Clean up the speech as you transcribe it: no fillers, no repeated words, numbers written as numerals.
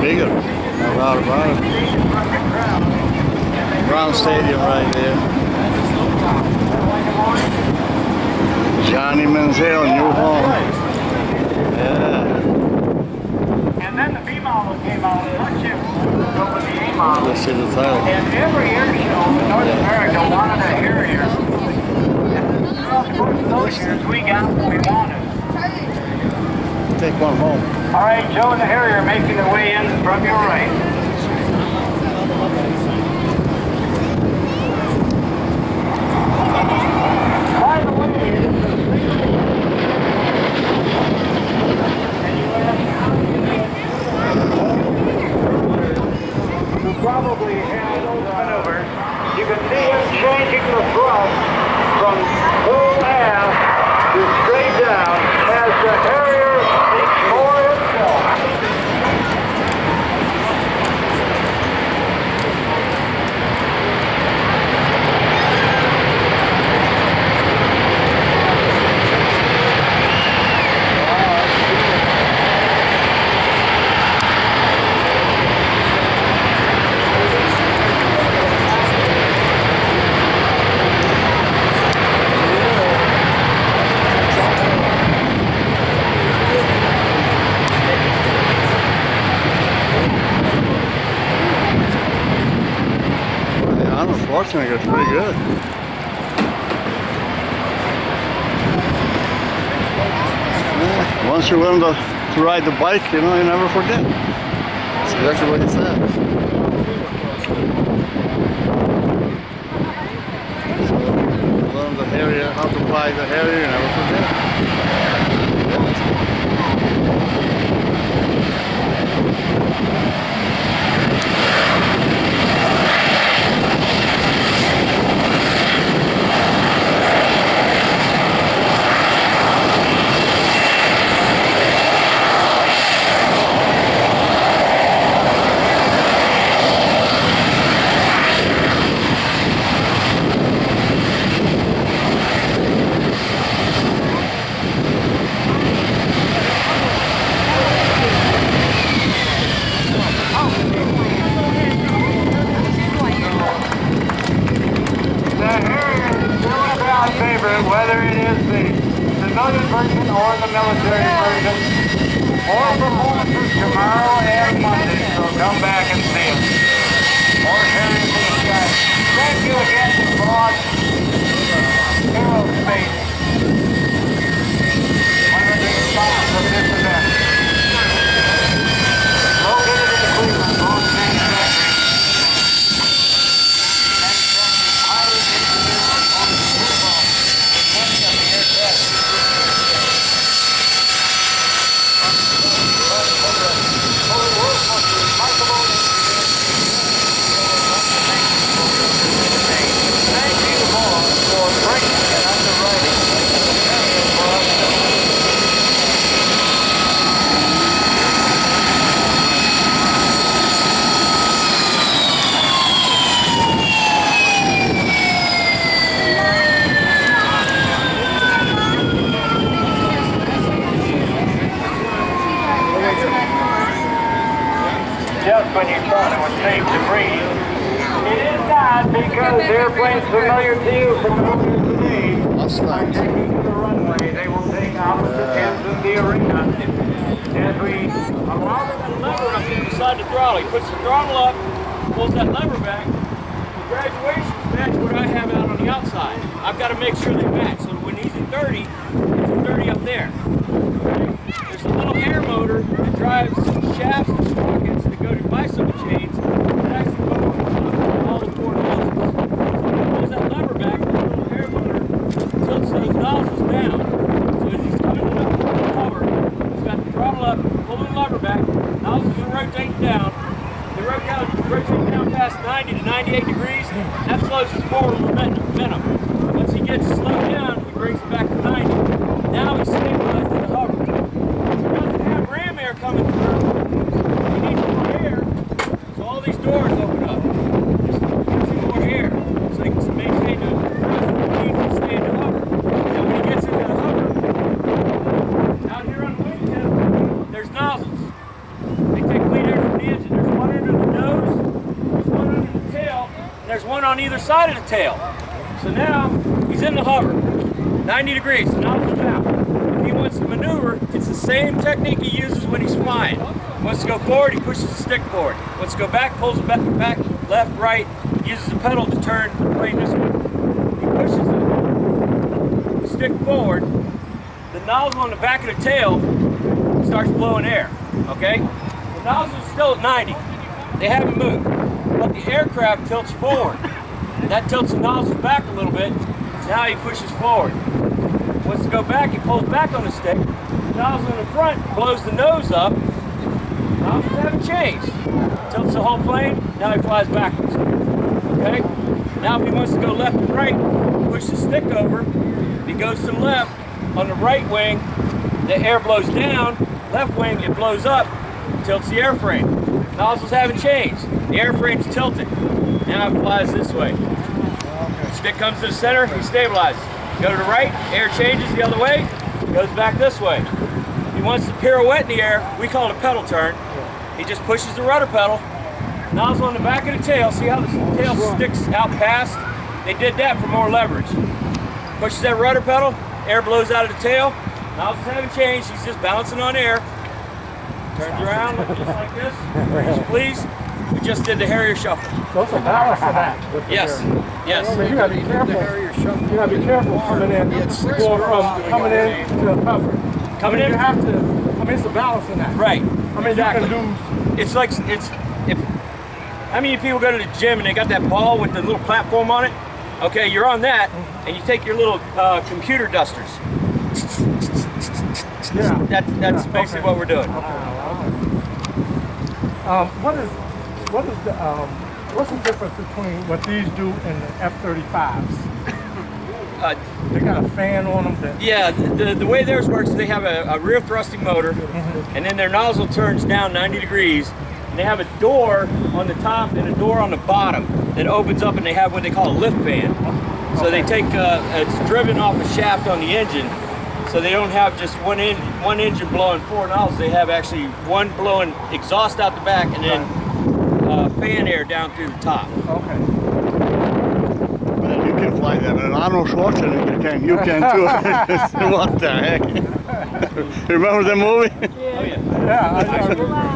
bigger. No doubt about it. Brown Stadium right there. Johnny Manziel, new home. Yeah. And then the B model came out, much over the A model. Let's see the title. And every air show in North America wanted a Harrier. And throughout the course of those years, we got what we wanted. Take one home. All right, Joe and the Harrier making their way in from your right. By the way, you probably had maneuvers. You can see him changing the thrust from full aft to straight down as the Harrier thinks more itself. Schwarzenegger is pretty good. Yeah, once you learn to ride the bike, you know, you never forget. That's exactly what he said. So, learn the Harrier, how to fly the Harrier, you never forget. Whether it is the civilian version or the military version, or performances tomorrow and Monday, so come back and see us. More Harriers in the sky. Thank you again to Boss Aerospace, one of the sponsors of this event. Located in the Cleveland Burke manufacturing. Highly engineered on the turbo. Just when you thought it was safe to breathe. It is not, because airplanes familiar to you from earlier today are taking to the runway. They will take opposite ends of the arena. As we allow them to lever up inside the throttle. He puts the throttle up, pulls that lever back. The graduations match what I have out on the outside. I've got to make sure they match. So when he's at 30, it's at 30 up there. There's a little air motor that drives shafts and sprockets that go to bicycle chains that actually go over the top of all the four nozzles. So when he pulls that lever back, the little air motor tilts those nozzles down. So as he's coming up to the hover, he's got the throttle up, pull the lever back, nozzles are rotating down. They rotate down past 90 to 98 degrees. That slows his forward momentum. Once he gets slowed down, he brings it back to 90. Now he's stabilized in the hover. He doesn't have ram air coming through. He needs more air, so all these doors open up. Just gives him more air, so he can maintain the thrust that he needs to stay in the hover. Now when he gets into the hover, out here on the wingtip, there's nozzles. They take clean air from the engine. has one on either side of the tail. So now he's in the hover, 90 degrees, the nozzle's out. If he wants to maneuver, it's the same technique he uses when he's flying. Wants to go forward, he pushes the stick forward. Wants to go back, pulls it back, left, right, uses the pedal to turn the plane this way. He pushes the stick forward, the nozzle on the back of the tail starts blowing air, okay? The nozzle is still at 90. They haven't moved, but the aircraft tilts forward. That tilts the nozzle back a little bit. Now he pushes forward. Wants to go back, he pulls back on the stick. The nozzle in the front blows the nose up. Nozzles haven't changed. Tilts the whole plane, now he flies backwards. Okay? Now if he wants to go left and right, push the stick over. If he goes to the left, on the right wing, the air blows down. Left wing, it blows up, tilts the airframe. Nozzles haven't changed. The airframe's tilted. Now it flies this way. Stick comes to the center, he stabilizes. Go to the right, air changes the other way, goes back this way. If he wants to pirouette in the air, we call it a pedal turn. He just pushes the rudder pedal, nozzle on the back of the tail. See how the tail sticks out past? They did that for more leverage. Pushes that rudder pedal, air blows out of the tail. Nozzles haven't changed, he's just bouncing on air. Turns around, just like this. Please. We just did the Harrier shuffle. So it's a balance of that. Yes. Yes. So you gotta be careful. You gotta be careful coming in, going from coming in to the cover. Coming in? You have to, I mean, it's a balance in that. Right. I mean, exactly. you can lose. It's like, how many people go to the gym and they got that ball with the little platform on it? Okay, you're on that, and you take your little computer dusters. Yeah. That's basically what we're doing. What's the difference between what these do and the F-35s? They got a fan on them. Yeah, the way theirs works is they have a rear thrusting motor, and then their nozzle turns down 90 degrees, and they have a door on the top and a door on the bottom that opens up, and they have what they call a lift fan. So they take, it's driven off a shaft on the engine, so they don't have just one engine blowing four nozzles. They have actually one blowing exhaust out the back, and then fan air down through the top. Okay. Well, you can fly that, and Arnold Schwarzenegger can. You can too. What the heck? Remember the movie? Oh yeah. Yeah.